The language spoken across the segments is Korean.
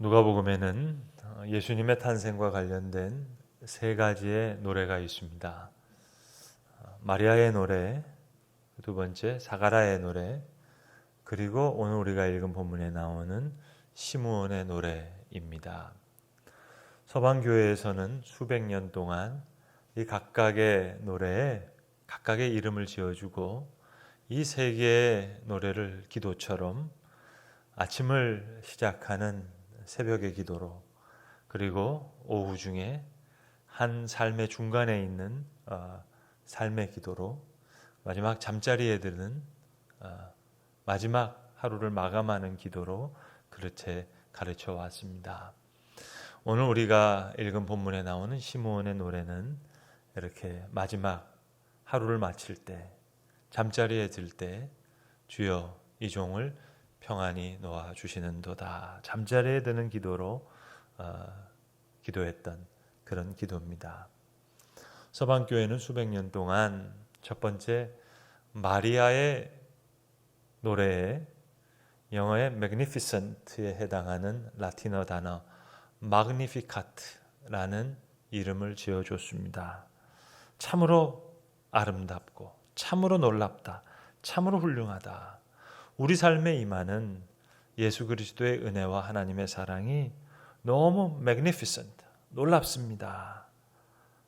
누가복음에는 예수님의 탄생과 관련된 세 가지의 노래가 있습니다. 마리아의 노래, 두 번째 사가라의 노래, 그리고 오늘 우리가 읽은 본문에 나오는 시므온의 노래입니다. 서방교회에서는 수백 년 동안 이 각각의 노래에 각각의 이름을 지어주고 이 세 개의 노래를 기도처럼 아침을 시작하는 새벽의 기도로, 그리고 오후 중에 한 삶의 중간에 있는 삶의 기도로, 마지막 잠자리에 드는 마지막 하루를 마감하는 기도로 그렇게 가르쳐 왔습니다. 오늘 우리가 읽은 본문에 나오는 시므온의 노래는 이렇게 마지막 하루를 마칠 때, 잠자리에 들 때 주여 이 종을 평안히 놓아 주시는도다, 잠자리에 드는 기도로 기도했던 그런 기도입니다. 서방교회는 수백 년 동안 첫 번째 마리아의 노래에 영어의 magnificent에 해당하는 라틴어 단어 magnificat라는 이름을 지어줬습니다. 참으로 아름답고 참으로 놀랍다, 참으로 훌륭하다. 우리 삶에 임하는 예수 그리스도의 은혜와 하나님의 사랑이 너무 magnificent, 놀랍습니다.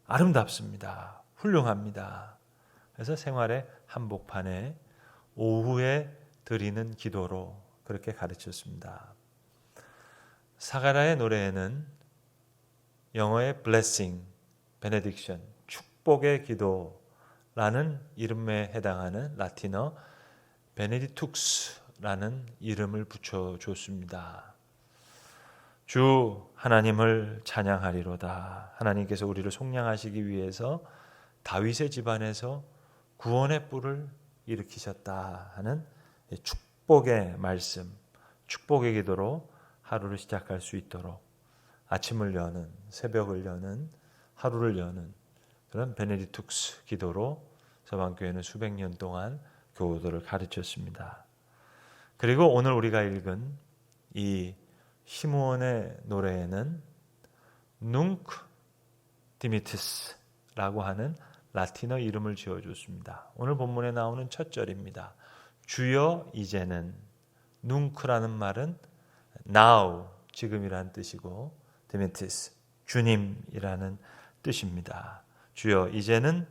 아름답습니다. 훌륭합니다. 그래서 생활의 한복판에 오후에 드리는 기도로 그렇게 가르쳤습니다. 사가라의 노래에는 영어의 blessing, benediction, 축복의 기도라는 이름에 해당하는 라틴어 베네딕투스라는 이름을 붙여줬습니다. 주 하나님을 찬양하리로다. 하나님께서 우리를 속량하시기 위해서 다윗의 집안에서 구원의 뿔을 일으키셨다 하는 축복의 말씀, 축복의 기도로 하루를 시작할 수 있도록 아침을 여는, 새벽을 여는, 하루를 여는 그런 베네딕투스 기도로 서방교회는 수백 년 동안 교우들을 가르쳤습니다. 그리고 오늘 우리가 읽은 이 시므온의 노래에는 눅 디미티스라고 하는 라틴어 이름을 지어줬습니다. 오늘 본문에 나오는 첫 절입니다. 주여 이제는, 눅라는 말은 now, 지금이란 뜻이고, 디미티스, 주님이라는 뜻입니다. 주여 이제는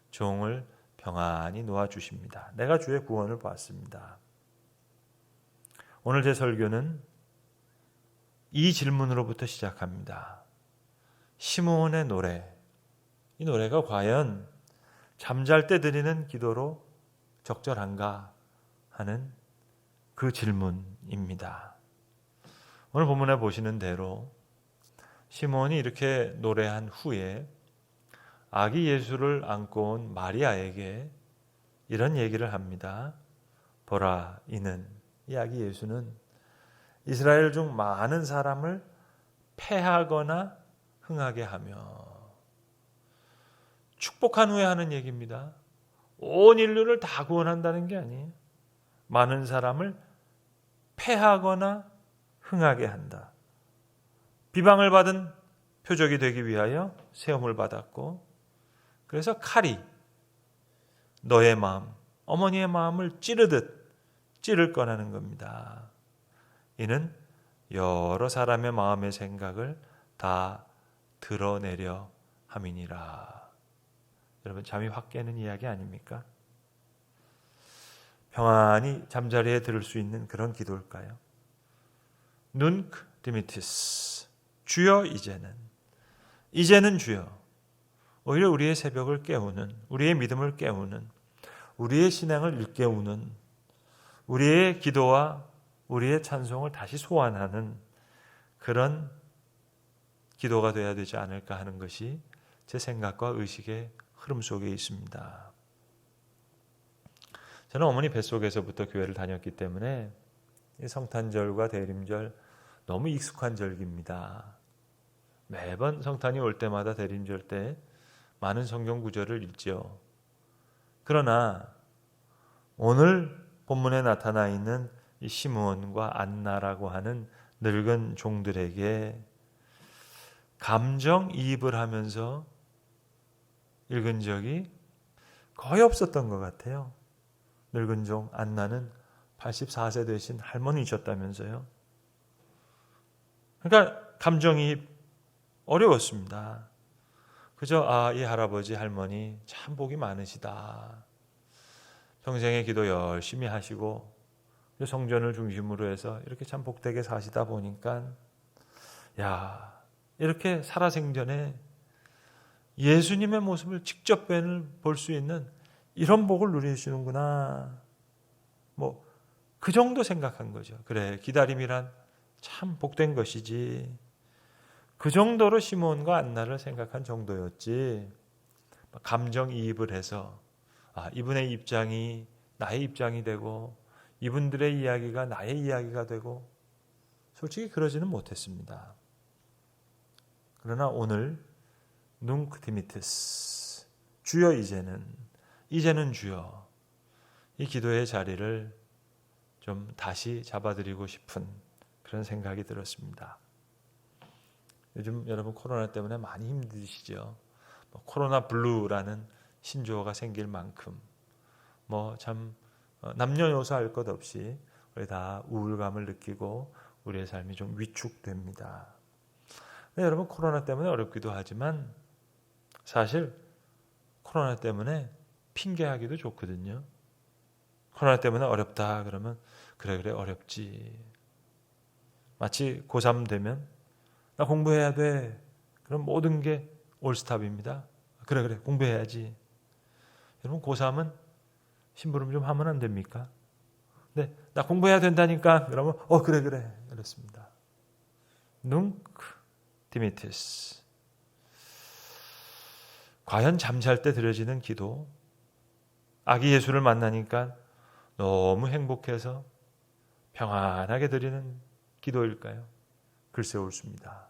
종을 평안히 놓아주십니다. 내가 주의 구원을 보았습니다. 오늘 제 설교는 이 질문으로부터 시작합니다. 시므온의 노래, 이 노래가 과연 잠잘 때 드리는 기도로 적절한가 하는 그 질문입니다. 오늘 본문에 보시는 대로 시므온이 이렇게 노래한 후에 아기 예수를 안고 온 마리아에게 이런 얘기를 합니다. 보라, 이는, 이 아기 예수는 이스라엘 중 많은 사람을 패하거나 흥하게 하며, 축복한 후에 하는 얘기입니다. 온 인류를 다 구원한다는 게 아니에요. 많은 사람을 패하거나 흥하게 한다. 비방을 받은 표적이 되기 위하여 세움을 받았고, 그래서 칼이 너의 마음, 어머니의 마음을 찌르듯 찌를 거라는 겁니다. 이는 여러 사람의 마음의 생각을 다 드러내려 함이니라. 여러분, 잠이 확 깨는 이야기 아닙니까? 평안히 잠자리에 들을 수 있는 그런 기도일까요? 눅 디미티스, 주여 이제는 주여. 오히려 우리의 새벽을 깨우는, 우리의 믿음을 깨우는, 우리의 신앙을 일깨우는, 우리의 기도와 우리의 찬송을 다시 소환하는 그런 기도가 되어야 되지 않을까 하는 것이 제 생각과 의식의 흐름 속에 있습니다. 저는 어머니 뱃속에서부터 교회를 다녔기 때문에 성탄절과 대림절 너무 익숙한 절기입니다. 매번 성탄이 올 때마다 대림절 때 많은 성경 구절을 읽죠. 그러나 오늘 본문에 나타나 있는 이 시므온과 안나라고 하는 늙은 종들에게 감정이입을 하면서 읽은 적이 거의 없었던 것 같아요. 늙은 종 안나는 84세 되신 할머니셨다면서요. 그러니까 감정이입 어려웠습니다. 그저 이 할아버지 할머니 참 복이 많으시다. 평생의 기도 열심히 하시고 성전을 중심으로 해서 이렇게 참 복되게 사시다 보니까 이렇게 살아생전에 예수님의 모습을 직접 볼 수 있는 이런 복을 누리시는구나. 그 정도 생각한 거죠. 그래, 기다림이란 참 복된 것이지. 그 정도로 시몬과 안나를 생각한 정도였지. 감정이입을 해서 이분의 입장이 나의 입장이 되고 이분들의 이야기가 나의 이야기가 되고 솔직히 그러지는 못했습니다. 그러나 오늘 눅 디미티스, 주여 이제는 주여, 이 기도의 자리를 좀 다시 잡아드리고 싶은 그런 생각이 들었습니다. 요즘 여러분 코로나 때문에 많이 힘드시죠. 코로나 블루라는 신조어가 생길 만큼 참 남녀노소 할 것 없이 우리 다 우울감을 느끼고 우리의 삶이 좀 위축됩니다. 여러분 코로나 때문에 어렵기도 하지만 사실 코로나 때문에 핑계하기도 좋거든요. 코로나 때문에 어렵다 그러면 그래 어렵지. 마치 고3 되면 나 공부해야 돼. 그럼 모든 게 올스탑입니다. 그래 공부해야지. 여러분 고3은 심부름 좀 하면 안 됩니까? 네, 나 공부해야 된다니까. 그러면 그래 그렇습니다. 눅 디미티스. 과연 잠잘 때 드려지는 기도, 아기 예수를 만나니까 너무 행복해서 평안하게 드리는 기도일까요? 글쎄 옳습니다.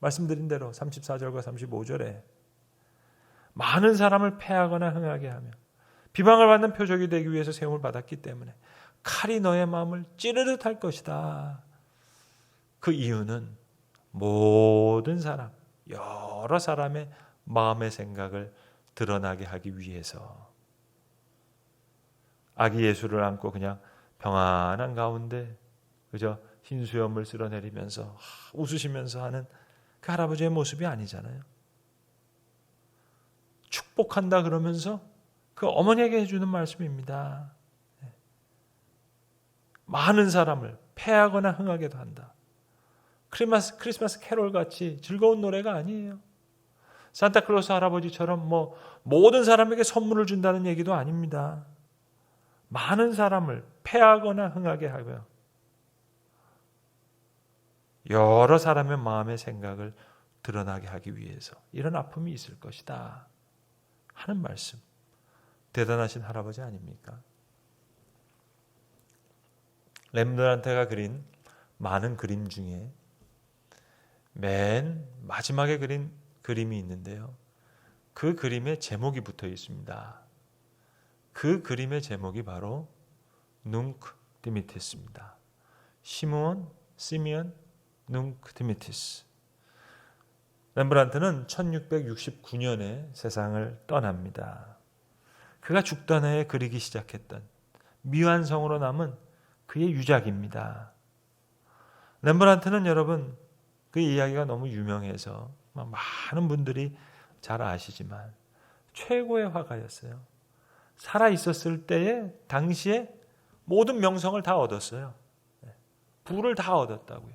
말씀드린 대로 34절과 35절에 많은 사람을 패하거나 흥하게 하며 비방을 받는 표적이 되기 위해서 세움을 받았기 때문에 칼이 너의 마음을 찌르듯 할 것이다. 그 이유는 모든 사람, 여러 사람의 마음의 생각을 드러나게 하기 위해서 아기 예수를 안고 그냥 평안한 가운데 그저 흰 수염을 쓸어내리면서 웃으시면서 하는 그 할아버지의 모습이 아니잖아요. 축복한다 그러면서 그 어머니에게 해주는 말씀입니다. 많은 사람을 패하거나 흥하게도 한다. 크리스마스 캐롤 같이 즐거운 노래가 아니에요. 산타클로스 할아버지처럼 모든 사람에게 선물을 준다는 얘기도 아닙니다. 많은 사람을 패하거나 흥하게 하고요. 여러 사람의 마음의 생각을 드러나게 하기 위해서 이런 아픔이 있을 것이다 하는 말씀. 대단하신 할아버지 아닙니까? 렘브란트가 그린 많은 그림 중에 맨 마지막에 그린 그림이 있는데요. 그 그림에 제목이 붙어 있습니다. 그 그림의 제목이 바로 눅 디미티스입니다. 시몬 눅 디미티스. 렘브란트는 1669년에 세상을 떠납니다. 그가 죽던 해에 그리기 시작했던 미완성으로 남은 그의 유작입니다. 렘브란트는 여러분 그 이야기가 너무 유명해서 많은 분들이 잘 아시지만 최고의 화가였어요. 살아 있었을 때에 당시에 모든 명성을 다 얻었어요. 부를 다 얻었다고요.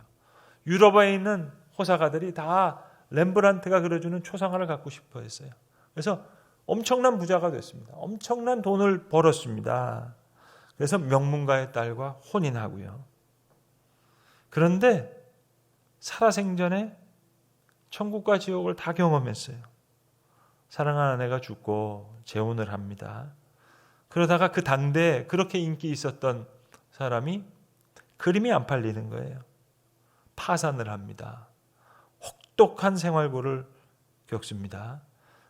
유럽에 있는 호사가들이 다 렘브란트가 그려주는 초상화를 갖고 싶어 했어요. 그래서 엄청난 부자가 됐습니다. 엄청난 돈을 벌었습니다. 그래서 명문가의 딸과 혼인하고요. 그런데 살아생전에 천국과 지옥을 다 경험했어요. 사랑하는 아내가 죽고 재혼을 합니다. 그러다가 그 당대에 그렇게 인기 있었던 사람이 그림이 안 팔리는 거예요. 파산을 합니다. 혹독한 생활고를 겪습니다.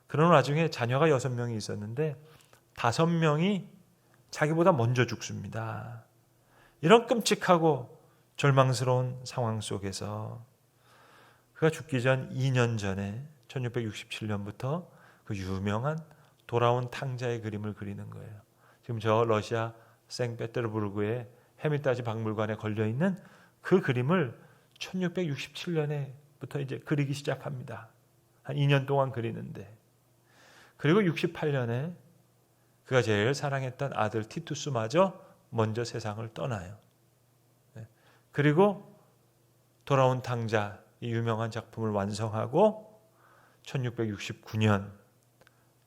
그런 와중에 자녀가 6명이 있었는데 5명이 자기보다 먼저 죽습니다. 이런 끔찍하고 절망스러운 상황 속에서 그가 죽기 전 2년 전에 1667년부터 그 유명한 돌아온 탕자의 그림을 그리는 거예요. 지금 저 러시아 생페테르부르크의 헤미타지 박물관에 걸려있는 그 그림을 1667년에부터 이제 그리기 시작합니다. 한 2년 동안 그리는데, 그리고 68년에 그가 제일 사랑했던 아들 티투스마저 먼저 세상을 떠나요. 그리고 돌아온 탕자, 이 유명한 작품을 완성하고 1669년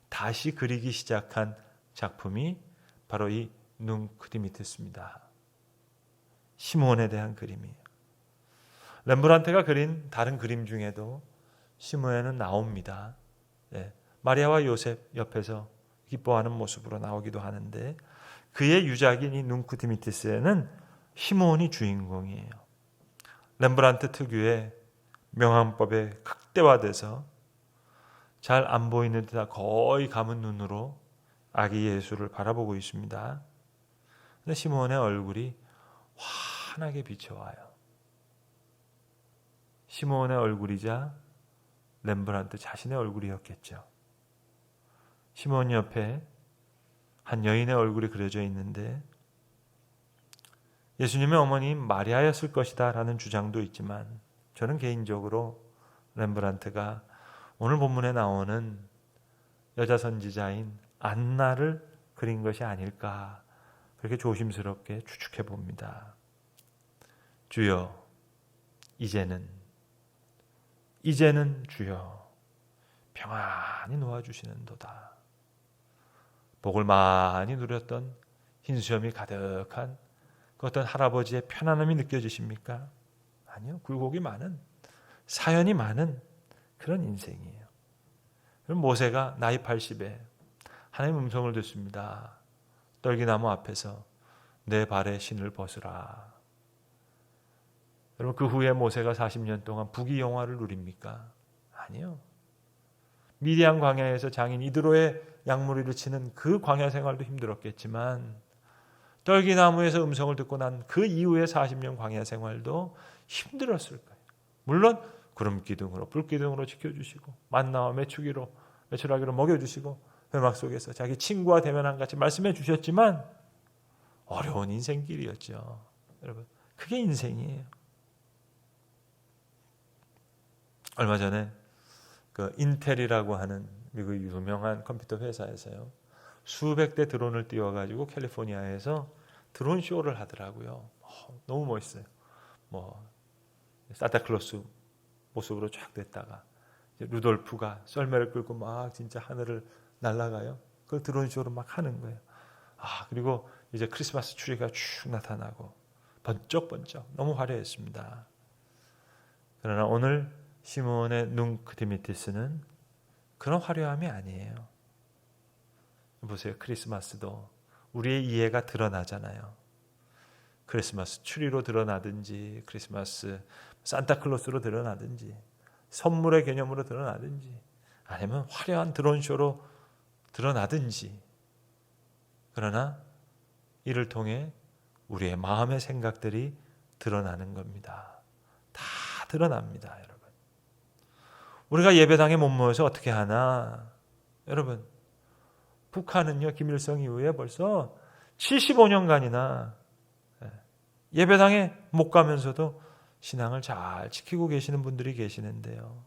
다시 그리기 시작한 작품이 바로 이 눅 디미티스입니다. 시므온에 대한 그림이에요. 렘브란트가 그린 다른 그림 중에도 시므온은 나옵니다. 마리아와 요셉 옆에서 기뻐하는 모습으로 나오기도 하는데, 그의 유작인 이 눅 디미티스에는 시므온이 주인공이에요. 렘브란트 특유의 명암법에 극대화돼서 잘 안 보이는 듯한 거의 감은 눈으로 아기 예수를 바라보고 있습니다. 근데 시므온의 얼굴이 환하게 비쳐와요. 시므온의 얼굴이자 렘브란트 자신의 얼굴이었겠죠. 시므온 옆에 한 여인의 얼굴이 그려져 있는데 예수님의 어머니 마리아였을 것이다 라는 주장도 있지만, 저는 개인적으로 렘브란트가 오늘 본문에 나오는 여자 선지자인 안나를 그린 것이 아닐까, 그렇게 조심스럽게 추측해 봅니다. 주여, 이제는 주여 평안히 놓아주시는도다. 복을 많이 누렸던 흰수염이 가득한 그 어떤 할아버지의 편안함이 느껴지십니까? 아니요. 굴곡이 많은, 사연이 많은 그런 인생이에요. 그럼 모세가 나이 80에 하나님의 음성을 듣습니다. 떨기나무 앞에서 내 발에 신을 벗으라. 여러분, 그 후에 모세가 40년 동안 부귀영화를 누립니까? 아니요. 미디안 광야에서 장인 이드로의 양무리를 치는 그 광야 생활도 힘들었겠지만, 떨기나무에서 음성을 듣고 난 그 이후의 40년 광야 생활도 힘들었을 거예요. 물론 구름기둥으로 불기둥으로 지켜주시고 만나와 메추라기로 먹여주시고 회막 속에서 자기 친구와 대면한 같이 말씀해 주셨지만 어려운 인생길이었죠. 여러분, 그게 인생이에요. 얼마 전에 그 인텔이라고 하는 미국의 유명한 컴퓨터 회사에서요, 수백 대 드론을 띄워가지고 캘리포니아에서 드론 쇼를 하더라고요. 너무 멋있어요. 산타클로스 모습으로 쫙 됐다가 루돌프가 썰매를 끌고 막 진짜 하늘을 날아가요. 그걸 드론 쇼로 막 하는 거예요. 그리고 이제 크리스마스 추리가 쭉 나타나고 번쩍번쩍 너무 화려했습니다. 그러나 오늘 시므온의 눅 디미티스는 그런 화려함이 아니에요. 보세요. 크리스마스도 우리의 이해가 드러나잖아요. 크리스마스 추리로 드러나든지, 크리스마스 산타클로스로 드러나든지, 선물의 개념으로 드러나든지, 아니면 화려한 드론쇼로 드러나든지, 그러나 이를 통해 우리의 마음의 생각들이 드러나는 겁니다. 다 드러납니다, 여러분. 우리가 예배당에 못 모여서 어떻게 하나? 여러분, 북한은요, 김일성 이후에 벌써 75년간이나 예배당에 못 가면서도 신앙을 잘 지키고 계시는 분들이 계시는데요.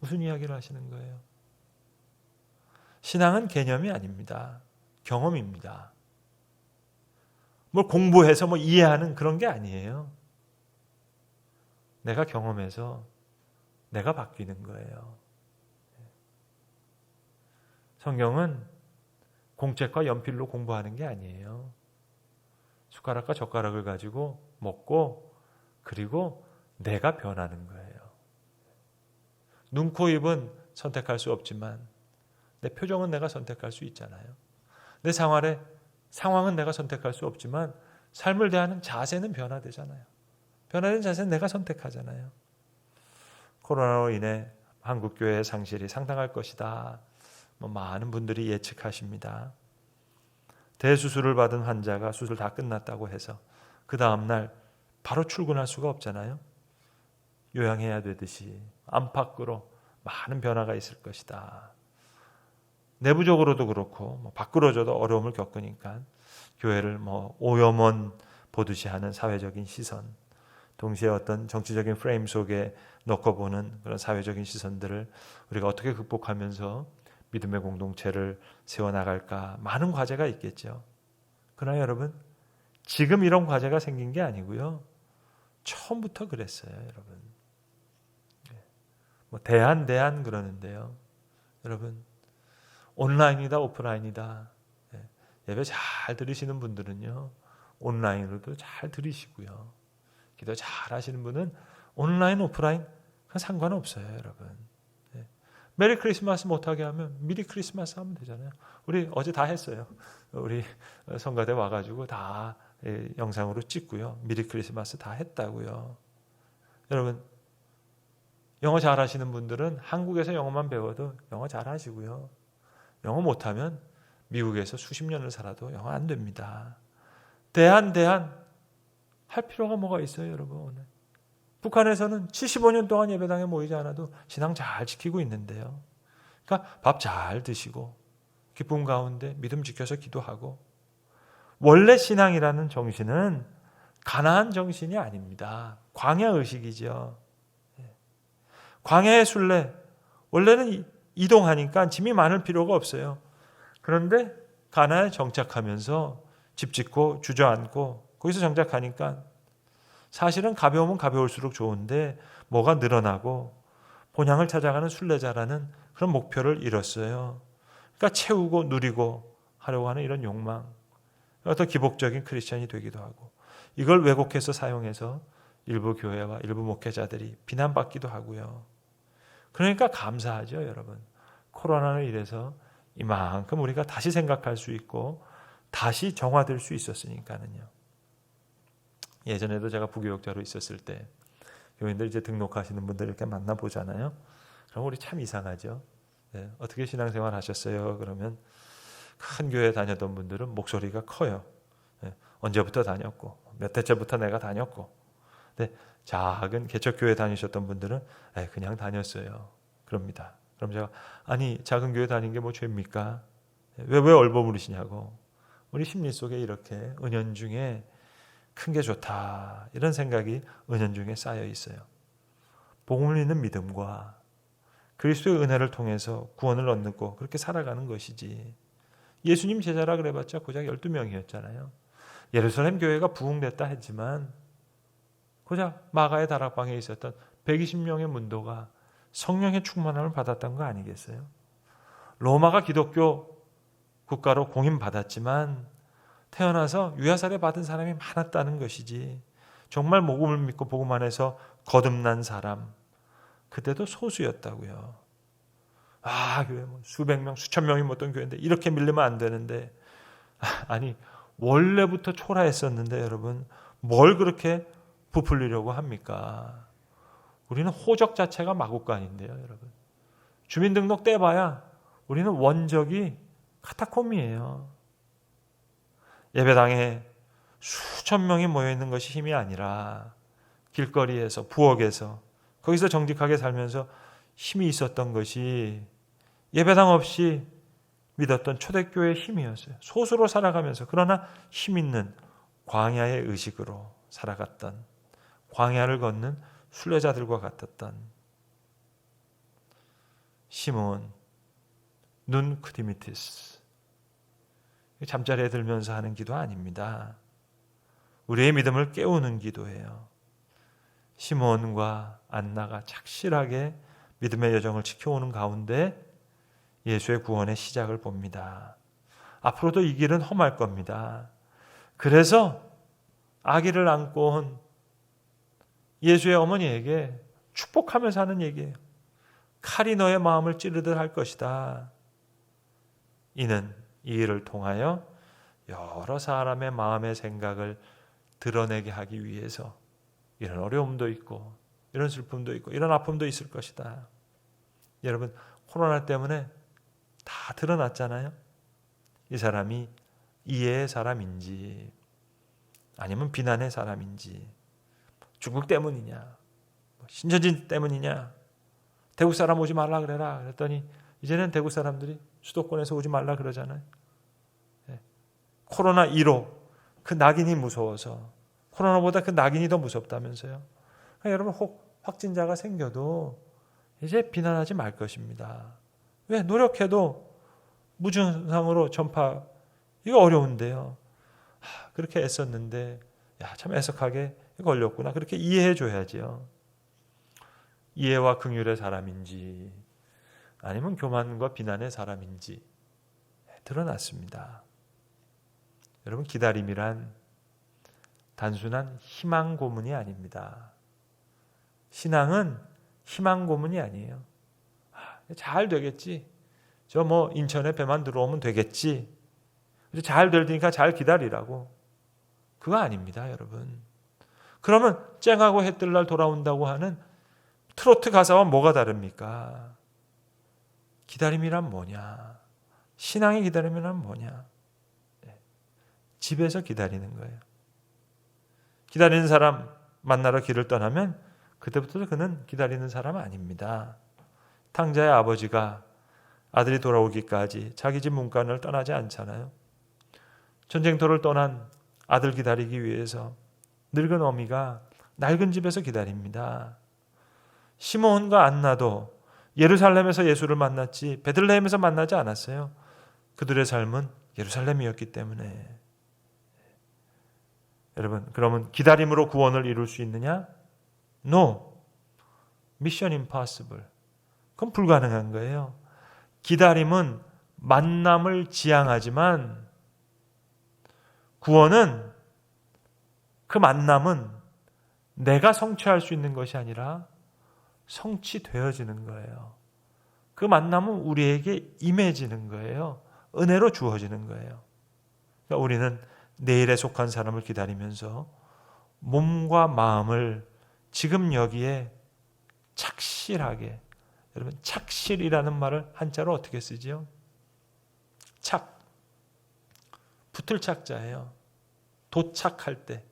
무슨 이야기를 하시는 거예요? 신앙은 개념이 아닙니다. 경험입니다. 뭘 공부해서 이해하는 그런 게 아니에요. 내가 경험해서 내가 바뀌는 거예요. 성경은 공책과 연필로 공부하는 게 아니에요. 숟가락과 젓가락을 가지고 먹고, 그리고 내가 변하는 거예요. 눈, 코, 입은 선택할 수 없지만 내 표정은 내가 선택할 수 있잖아요. 내 상황은 내가 선택할 수 없지만 삶을 대하는 자세는 변화되잖아요. 변화된 자세는 내가 선택하잖아요. 코로나로 인해 한국교회의 상실이 상당할 것이다. 많은 분들이 예측하십니다. 대수술을 받은 환자가 수술 다 끝났다고 해서 그 다음날 바로 출근할 수가 없잖아요. 요양해야 되듯이 안팎으로 많은 변화가 있을 것이다. 내부적으로도 그렇고 밖으로져도 어려움을 겪으니까 교회를 오염원 보듯이 하는 사회적인 시선, 동시에 어떤 정치적인 프레임 속에 넣고 보는 그런 사회적인 시선들을 우리가 어떻게 극복하면서 믿음의 공동체를 세워나갈까, 많은 과제가 있겠죠. 그러나 여러분, 지금 이런 과제가 생긴 게 아니고요, 처음부터 그랬어요. 여러분, 대안 그러는데요, 여러분, 온라인이다 오프라인이다, 예배 잘 들으시는 분들은요 온라인으로도 잘 들으시고요, 기도 잘 하시는 분은 온라인 오프라인 그건 상관없어요. 여러분, 메리 크리스마스 못하게 하면 미리 크리스마스 하면 되잖아요. 우리 어제 다 했어요. 우리 성가대 와가지고 다 영상으로 찍고요, 미리 크리스마스 다 했다고요. 여러분, 영어 잘하시는 분들은 한국에서 영어만 배워도 영어 잘하시고요, 영어 못하면 미국에서 수십 년을 살아도 영어 안 됩니다. 대안 할 필요가 뭐가 있어요, 여러분? 오늘 북한에서는 75년 동안 예배당에 모이지 않아도 신앙 잘 지키고 있는데요. 그러니까 밥 잘 드시고 기쁨 가운데 믿음 지켜서 기도하고, 원래 신앙이라는 정신은 가나안 정신이 아닙니다. 광야 의식이죠. 광야의 순례, 원래는 이동하니까 짐이 많을 필요가 없어요. 그런데 가나안에 정착하면서 집 짓고 주저앉고 거기서 정착하니까 사실은 가벼우면 가벼울수록 좋은데 뭐가 늘어나고 본향을 찾아가는 순례자라는 그런 목표를 이뤘어요. 그러니까 채우고 누리고 하려고 하는 이런 욕망, 어떤 기복적인 크리스천이 되기도 하고, 이걸 왜곡해서 사용해서 일부 교회와 일부 목회자들이 비난받기도 하고요. 그러니까 감사하죠, 여러분. 코로나로 인해서 이만큼 우리가 다시 생각할 수 있고 다시 정화될 수 있었으니까는요. 예전에도 제가 부교육자로 있었을 때 교인들 이제 등록하시는 분들 이렇게 만나보잖아요. 그럼 우리 참 이상하죠. 네, 어떻게 신앙생활 하셨어요? 그러면 큰 교회 다녔던 분들은 목소리가 커요. 네, 언제부터 다녔고 몇 해째부터 내가 다녔고. 네, 작은 개척교회 다니셨던 분들은 그냥 다녔어요. 그럽니다. 그럼 제가 아니 작은 교회 다닌 게 뭐 죄입니까? 왜 얼버무리시냐고. 우리 심리 속에 이렇게 은연중에 큰 게 좋다, 이런 생각이 은연중에 쌓여 있어요. 복음을 믿는 믿음과 그리스도의 은혜를 통해서 구원을 얻고 그렇게 살아가는 것이지, 예수님 제자라 그래봤자 고작 12명이었잖아요. 예루살렘 교회가 부흥됐다 했지만 고작 마가의 다락방에 있었던 120명의 문도가 성령의 충만함을 받았던 거 아니겠어요? 로마가 기독교 국가로 공인받았지만 태어나서 유아살에 받은 사람이 많았다는 것이지, 정말 복음을 믿고 복음 안에서 거듭난 사람, 그때도 소수였다고요. 교회 수백 명, 수천 명이 모였던 교회인데 이렇게 밀리면 안 되는데, 아니 원래부터 초라했었는데 여러분, 뭘 그렇게 부풀리려고 합니까? 우리는 호적 자체가 마국간인데요, 여러분. 주민등록 떼봐야 우리는 원적이 카타콤이에요. 예배당에 수천 명이 모여있는 것이 힘이 아니라 길거리에서, 부엌에서, 거기서 정직하게 살면서 힘이 있었던 것이 예배당 없이 믿었던 초대교회의 힘이었어요. 소수로 살아가면서 그러나 힘 있는 광야의 의식으로 살아갔던, 광야를 걷는 순례자들과 같았던 시몬 눈 크디미티스. 잠자리에 들면서 하는 기도 아닙니다. 우리의 믿음을 깨우는 기도예요. 시몬과 안나가 착실하게 믿음의 여정을 지켜오는 가운데 예수의 구원의 시작을 봅니다. 앞으로도 이 길은 험할 겁니다. 그래서 아기를 안고 온 예수의 어머니에게 축복하면서 하는 얘기예요. 칼이 너의 마음을 찌르듯 할 것이다. 이는 이 일을 통하여 여러 사람의 마음의 생각을 드러내게 하기 위해서 이런 어려움도 있고 이런 슬픔도 있고 이런 아픔도 있을 것이다. 여러분, 코로나 때문에 다 드러났잖아요. 이 사람이 이해의 사람인지 아니면 비난의 사람인지, 중국 때문이냐? 신천지 때문이냐? 대구 사람 오지 말라 그래라. 그랬더니 이제는 대구 사람들이 수도권에서 오지 말라 그러잖아요. 코로나15 그 낙인이 무서워서 코로나보다 그 낙인이 더 무섭다면서요. 그러니까 여러분 혹 확진자가 생겨도 이제 비난하지 말 것입니다. 왜? 노력해도 무증상으로 전파 이거 어려운데요. 그렇게 애썼는데 참 애석하게 걸렸구나. 그렇게 이해해 줘야지요. 이해와 긍휼의 사람인지 아니면 교만과 비난의 사람인지 드러났습니다. 여러분 기다림이란 단순한 희망 고문이 아닙니다. 신앙은 희망 고문이 아니에요. 잘 되겠지. 저 인천에 배만 들어오면 되겠지. 잘 될 테니까 잘 기다리라고. 그거 아닙니다, 여러분. 그러면 쨍하고 해 뜰 날 돌아온다고 하는 트로트 가사와 뭐가 다릅니까? 기다림이란 뭐냐? 신앙의 기다림이란 뭐냐? 집에서 기다리는 거예요. 기다리는 사람 만나러 길을 떠나면 그때부터 그는 기다리는 사람 아닙니다. 탕자의 아버지가 아들이 돌아오기까지 자기 집 문간을 떠나지 않잖아요. 전쟁터를 떠난 아들 기다리기 위해서 늙은 어미가 낡은 집에서 기다립니다. 시몬과 안나도 예루살렘에서 예수를 만났지 베들레헴에서 만나지 않았어요. 그들의 삶은 예루살렘이었기 때문에. 여러분, 그러면 기다림으로 구원을 이룰 수 있느냐? No. Mission impossible. 그건 불가능한 거예요. 기다림은 만남을 지향하지만 구원은 그 만남은 내가 성취할 수 있는 것이 아니라 성취되어지는 거예요. 그 만남은 우리에게 임해지는 거예요. 은혜로 주어지는 거예요. 그러니까 우리는 내일에 속한 사람을 기다리면서 몸과 마음을 지금 여기에 착실하게, 여러분 착실이라는 말을 한자로 어떻게 쓰지요? 착, 붙을 착자예요. 도착할 때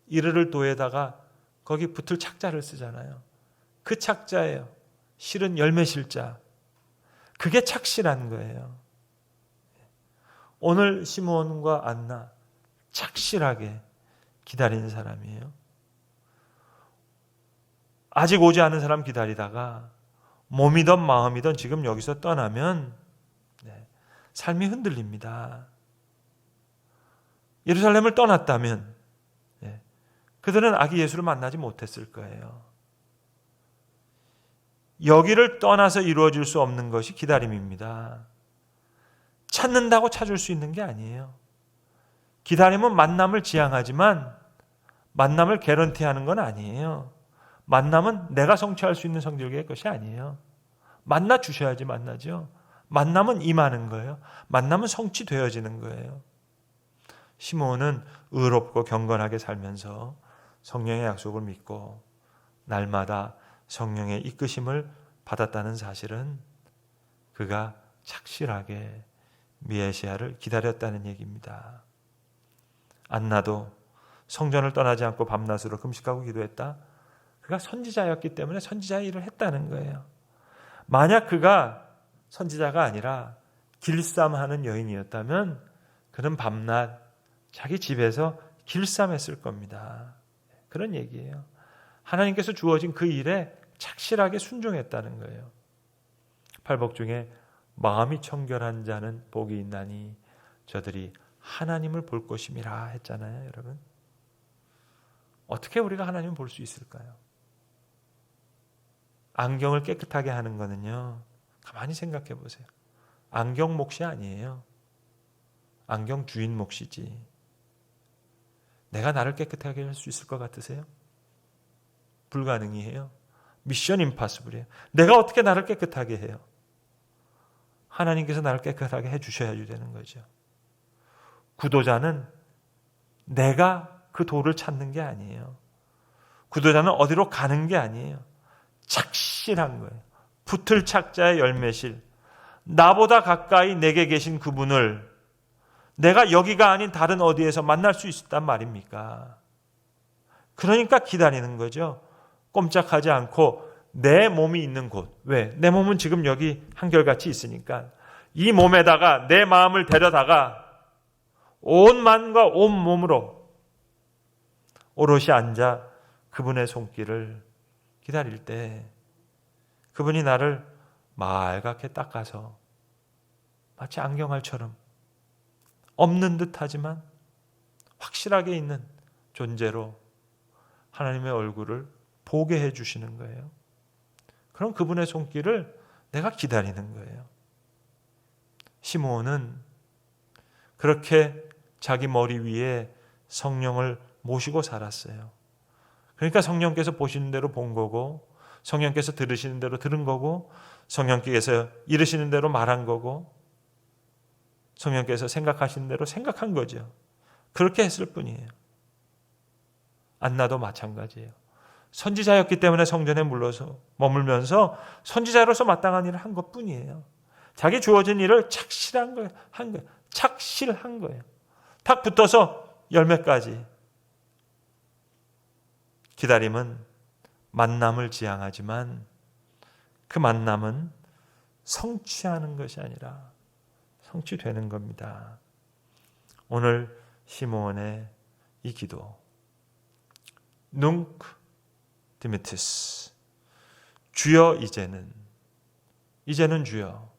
이르를 도에다가 거기 붙을 착자를 쓰잖아요. 그 착자예요. 실은 열매 실자. 그게 착실한 거예요. 오늘 시므온과 안나 착실하게 기다리는 사람이에요. 아직 오지 않은 사람 기다리다가 몸이든 마음이든 지금 여기서 떠나면 삶이 흔들립니다. 예루살렘을 떠났다면 그들은 아기 예수를 만나지 못했을 거예요. 여기를 떠나서 이루어질 수 없는 것이 기다림입니다. 찾는다고 찾을 수 있는 게 아니에요. 기다림은 만남을 지향하지만 만남을 개런티하는 건 아니에요. 만남은 내가 성취할 수 있는 성질의 것이 아니에요. 만나 주셔야지 만나죠. 만남은 임하는 거예요. 만남은 성취되어지는 거예요. 시므온은 의롭고 경건하게 살면서 성령의 약속을 믿고 날마다 성령의 이끄심을 받았다는 사실은 그가 착실하게 메시아를 기다렸다는 얘기입니다. 안나도 성전을 떠나지 않고 밤낮으로 금식하고 기도했다. 그가 선지자였기 때문에 선지자의 일을 했다는 거예요. 만약 그가 선지자가 아니라 길쌈하는 여인이었다면 그는 밤낮 자기 집에서 길쌈했을 겁니다. 그런 얘기예요. 하나님께서 주어진 그 일에 착실하게 순종했다는 거예요. 팔복 중에 마음이 청결한 자는 복이 있나니 저들이 하나님을 볼 것임이라 했잖아요, 여러분. 어떻게 우리가 하나님을 볼 수 있을까요? 안경을 깨끗하게 하는 거는요, 가만히 생각해 보세요. 안경 몫이 아니에요. 안경 주인 몫이지. 내가 나를 깨끗하게 할 수 있을 것 같으세요? 불가능이에요. 미션 임파서블이에요. 내가 어떻게 나를 깨끗하게 해요? 하나님께서 나를 깨끗하게 해주셔야 되는 거죠. 구도자는 내가 그 도를 찾는 게 아니에요. 구도자는 어디로 가는 게 아니에요. 착실한 거예요. 붙을 착자의 열매실. 나보다 가까이 내게 계신 그분을 내가 여기가 아닌 다른 어디에서 만날 수 있단 말입니까? 그러니까 기다리는 거죠. 꼼짝하지 않고 내 몸이 있는 곳. 왜? 내 몸은 지금 여기 한결같이 있으니까 이 몸에다가 내 마음을 데려다가 온 만과 온 몸으로 오롯이 앉아 그분의 손길을 기다릴 때 그분이 나를 맑게 닦아서 마치 안경알처럼 없는 듯하지만 확실하게 있는 존재로 하나님의 얼굴을 보게 해주시는 거예요. 그럼 그분의 손길을 내가 기다리는 거예요. 시므온은 그렇게 자기 머리 위에 성령을 모시고 살았어요. 그러니까 성령께서 보시는 대로 본 거고, 성령께서 들으시는 대로 들은 거고, 성령께서 이르시는 대로 말한 거고, 성령께서 생각하시는 대로 생각한 거죠. 그렇게 했을 뿐이에요. 안나도 마찬가지예요. 선지자였기 때문에 성전에 머물면서 선지자로서 마땅한 일을 한 것뿐이에요. 자기 주어진 일을 착실한 거예요. 착실한 거예요. 탁 붙어서 열매까지. 기다림은 만남을 지향하지만 그 만남은 성취하는 것이 아니라 성취되는 겁니다. 오늘 시므온의 이 기도, 눅 디미티스, 주여 이제는 주여,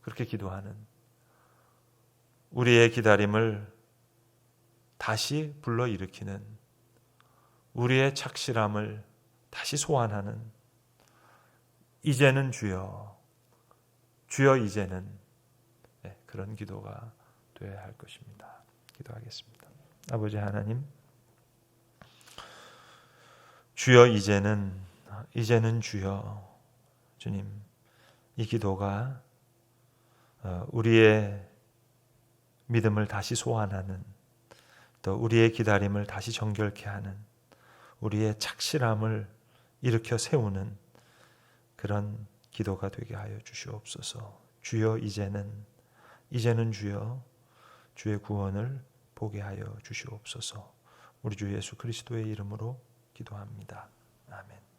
그렇게 기도하는 우리의 기다림을 다시 불러일으키는, 우리의 착실함을 다시 소환하는, 이제는 주여 이제는, 그런 기도가 되어야 할 것입니다. 기도하겠습니다. 아버지 하나님, 주여 이제는 주여, 주님, 이 기도가 우리의 믿음을 다시 소환하는, 또 우리의 기다림을 다시 정결케 하는, 우리의 착실함을 일으켜 세우는 그런 기도가 되게 하여 주시옵소서. 주여 이제는 주여, 주의 구원을 보게 하여 주시옵소서. 우리 주 예수 그리스도의 이름으로 기도합니다. 아멘.